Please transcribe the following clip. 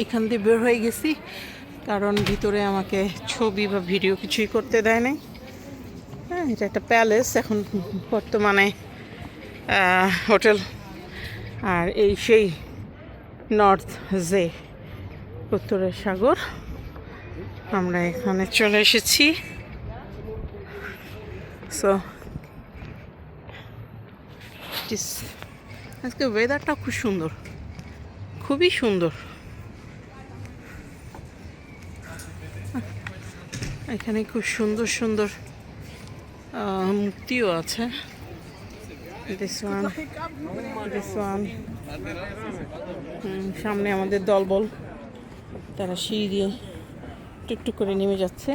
এখান দিয়ে বের হয়ে গেছি, কারণ ভিতরে আমাকে ছবি বা ভিডিও কিছুই করতে দেয় নাই। হ্যাঁ, এটা একটা প্যালেস এখন বর্তমানে হোটেল। আর এই সেই নর্থ জে, উত্তরের সাগর। আমরা এখানে চলে এসেছি। সো আজকে ওয়েদারটা খুব সুন্দর, খুবই সুন্দর। এখানে খুব সুন্দর সুন্দর মূর্তিও আছে। দিস ওয়ান সামনে আমাদের দলবল, তারা সিঁড়ি দিয়ে টুকটুক করে নেমে যাচ্ছে।